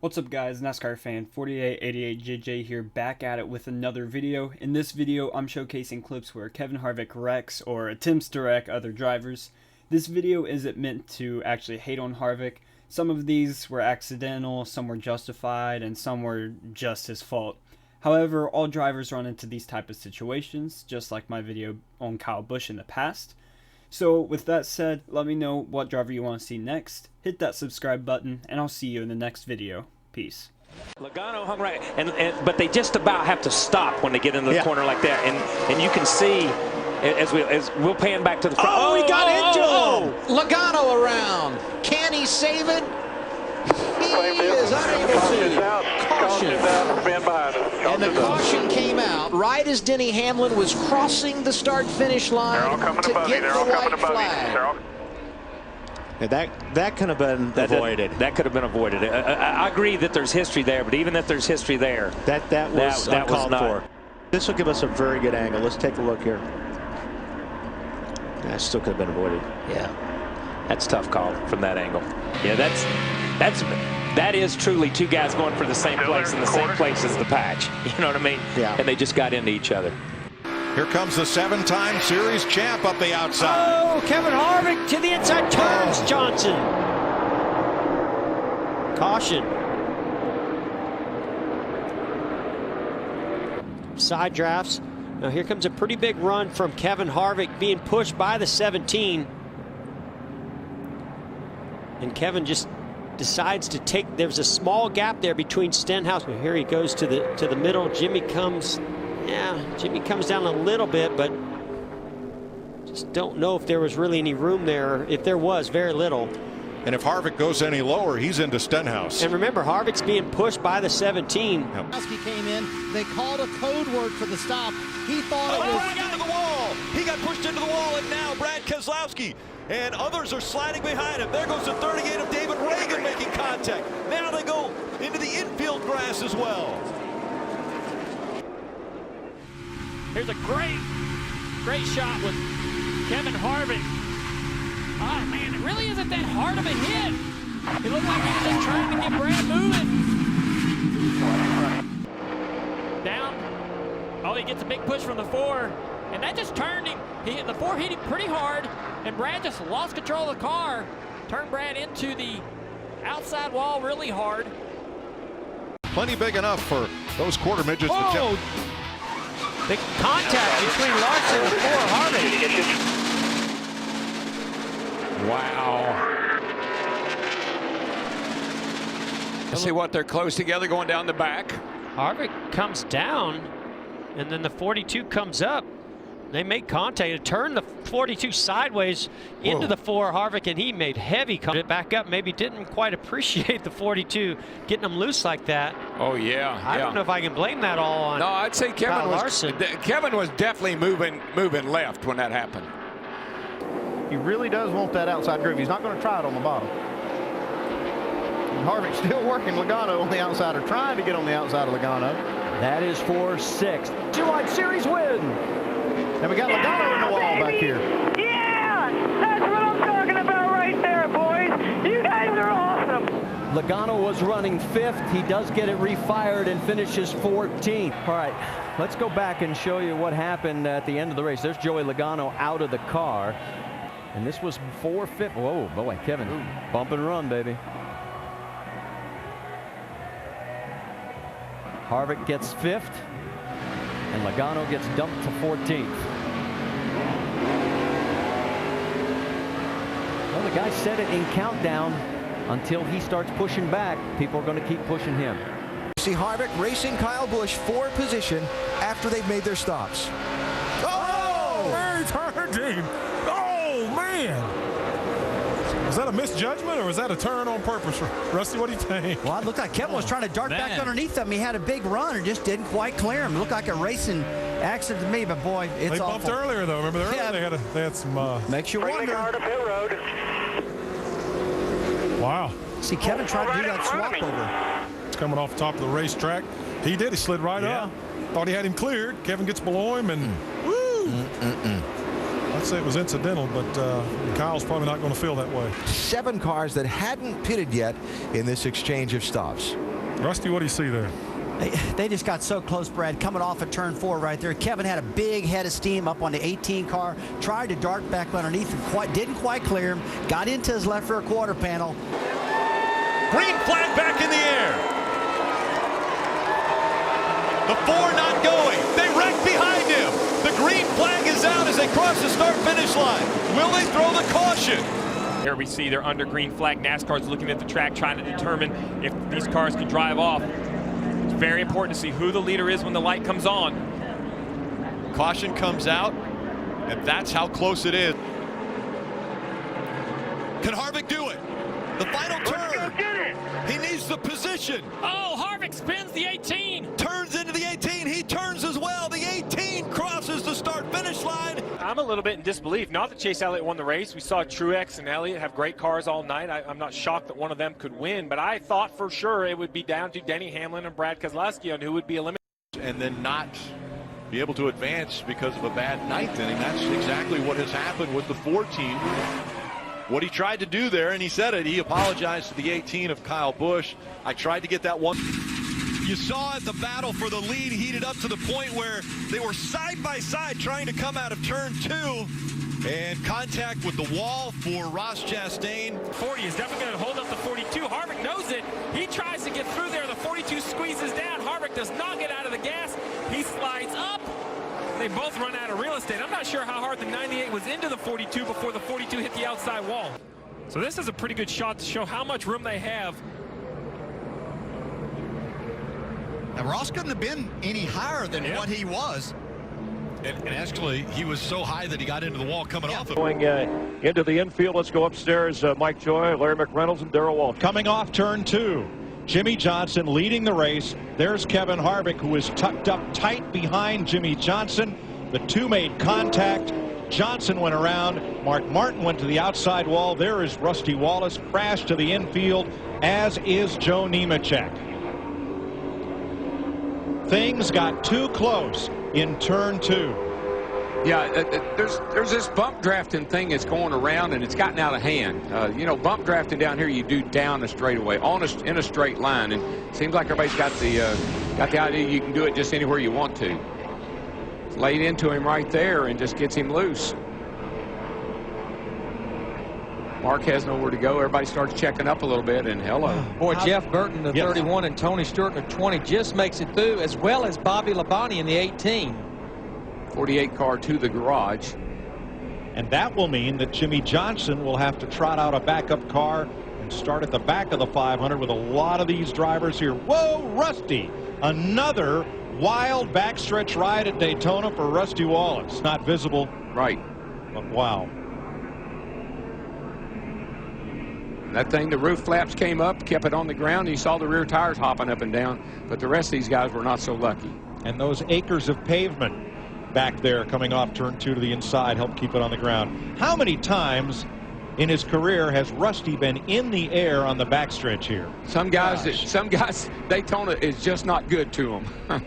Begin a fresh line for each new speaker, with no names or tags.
What's up guys, NASCAR fan 4888JJ here, back at it with another video. In this video, I'm showcasing clips where Kevin Harvick wrecks or attempts to wreck other drivers. This video isn't meant to actually hate on Harvick. Some of these were accidental, some were justified, and some were just his fault. However, all drivers run into these type of situations, just like my video on Kyle Busch in the past. So with that said, let me know what driver you want to see next, hit that subscribe button, and I'll see you in the next video. Peace.
Logano hung right, but they just about have to stop when they get into the corner like that, and you can see as we'll pan back to the front.
Oh, he got into him! Logano around. Can he save it? He is unable to. Caution. And the caution came out right as Denny Hamlin was crossing the start-finish line to get the white flag.
That could have been avoided. That could have been avoided. I agree that there's history there, but even if there's history there,
that was uncalled for. This will give us a very good angle. Let's take a look here. That still could have been avoided.
Yeah, that's a tough call from that angle. Yeah, that is truly two guys going for the same place in the same place as the patch. You know what I mean?
Yeah.
And they just got into each other.
Here comes the seven-time series champ up the outside.
Oh, Kevin Harvick to the inside, turns Johnson. Caution. Side drafts. Now here comes a pretty big run from Kevin Harvick being pushed by the 17. And Kevin just decides to take, there's a small gap there between Stenhouse. Here he goes to the middle. Jimmy comes down a little bit, but just don't know if there was really any room there. If there was, very little.
And if Harvick goes any lower, he's into Stenhouse.
And remember, Harvick's being pushed by the 17.
Keselowski came in. They called a code word for the stop. He thought it was...
Brad got into the wall. He got pushed into the wall, and now Brad Keselowski and others are sliding behind him. There goes the 38 of David Reagan making contact. Now they go into the infield grass as well.
Here's a great shot with Kevin Harvick. Oh man, it really isn't that hard of a hit. It looked like he was just trying to get Brad moving. Down. Oh, he gets a big push from the 4, and that just turned him. The 4 hit him pretty hard, and Brad just lost control of the car. Turned Brad into the outside wall really hard.
Plenty big enough for those quarter midgets to jump.
The contact between Larson and Harvick.
Wow. See what, they're close together going down the back.
Harvick comes down, and then the 42 comes up. They make contact. It turned the 42 sideways into the 4 Harvick, and he made heavy contact back up. Maybe didn't quite appreciate the 42 getting them loose like that.
Oh yeah.
I don't know if I can blame that all on.
No, I'd say Kevin was definitely moving left when that happened.
He really does want that outside groove. He's not going to try it on the bottom. And Harvick still working Logano on the outside, or trying to get on the outside of Logano.
That is for 6th. July Series win.
And we got Logano in the wall back here.
Yeah, that's what I'm talking about right there, boys. You guys are awesome.
Logano was running 5th. He does get it refired and finishes 14th. All right, let's go back and show you what happened at the end of the race. There's Joey Logano out of the car. And this was 4-5. Whoa, boy, Kevin. Bump and run, baby. Harvick gets 5th. And Logano gets dumped to 14th. Well, the guy said it in countdown. Until he starts pushing back, people are going to keep pushing him.
See Harvick racing Kyle Busch for position after they've made their stops.
Oh! Very turned him. Oh, man. Was that a misjudgment, or was that a turn on purpose? Rusty, what do you think?
Well, it looked like Kevin was trying to dart back underneath him. He had a big run and just didn't quite clear him. It looked like a racing accident to me, but boy, it's
they bumped earlier, though. Remember, they had some...
Makes you wonder.
Wow.
See, Kevin tried to do that swap over.
It's coming off the top of the racetrack. He did. He slid right up. Thought he had him cleared. Kevin gets below him, and woo! I'd say it was incidental, but Kyle's probably not going to feel that way.
7 cars that hadn't pitted yet in this exchange of stops.
Rusty, what do you see there?
They just got so close, Brad, coming off of turn 4 right there. Kevin had a big head of steam up on the 18 car, tried to dart back underneath and didn't quite clear him, got into his left rear quarter panel.
Green flag back in the air. The 4 not going. They wreck behind him. The green flag is out as they cross the start-finish line. Will they throw the caution?
Here we see they're under green flag. NASCAR's looking at the track, trying to determine if these cars can drive off. It's very important to see who the leader is when the light comes on.
Caution comes out, and that's how close it is. Can Harvick do it? The final turn. He needs the position.
Oh, Harvick spins the 18.
Turns into the 18. He turns as well. The 18 crosses the start-finish line.
I'm a little bit in disbelief. Not that Chase Elliott won the race. We saw Truex and Elliott have great cars all night. I'm not shocked that one of them could win, but I thought for sure it would be down to Denny Hamlin and Brad Keselowski on who would be eliminated.
And then not be able to advance because of a bad ninth inning. That's exactly what has happened with the 14. What he tried to do there, and he said it, he apologized to the 18 of Kyle Busch. I tried to get that one.
You saw it, the battle for the lead heated up to the point where they were side by side trying to come out of turn 2, and contact with the wall for Ross Chastain.
40 is definitely going to hold up the 42. Harvick knows it. He tries to get through there. The 42 squeezes down. Harvick does not get out of the gas. He slides up. They both run out of real estate. I'm not sure how hard the 98 was into the 42 before the 42 hit the outside wall. So this is a pretty good shot to show how much room they have.
Now, Ross couldn't have been any higher than what he was.
And actually, he was so high that he got into the wall coming off of it.
Going into the infield, let's go upstairs. Mike Joy, Larry McReynolds, and Darrell Walsh. Coming off turn 2. Jimmy Johnson leading the race. There's Kevin Harvick, who is tucked up tight behind Jimmy Johnson. The two made contact. Johnson went around. Mark Martin went to the outside wall. There is Rusty Wallace, crashed to the infield, as is Joe Nemechek. Things got too close in turn 2.
Yeah, there's this bump drafting thing that's going around, and it's gotten out of hand. You know, bump drafting down here, you do down a straightaway, in a straight line, and it seems like everybody's got the idea you can do it just anywhere you want to. It's laid into him right there and just gets him loose. Mark has nowhere to go. Everybody starts checking up a little bit, and hello.
Boy, Jeff Burton, the 31, and Tony Stewart, the 20, just makes it through, as well as Bobby Labonte in the 18.
48 car to the garage.
And that will mean that Jimmy Johnson will have to trot out a backup car and start at the back of the 500 with a lot of these drivers here. Whoa, Rusty. Another wild backstretch ride at Daytona for Rusty Wallace. Not visible.
Right.
But wow.
That thing, the roof flaps came up, kept it on the ground. You saw the rear tires hopping up and down, but the rest of these guys were not so lucky.
And those acres of pavement back there coming off turn 2 to the inside help keep it on the ground. How many times in his career has Rusty been in the air on the backstretch here?
Some guys Daytona is just not good to them.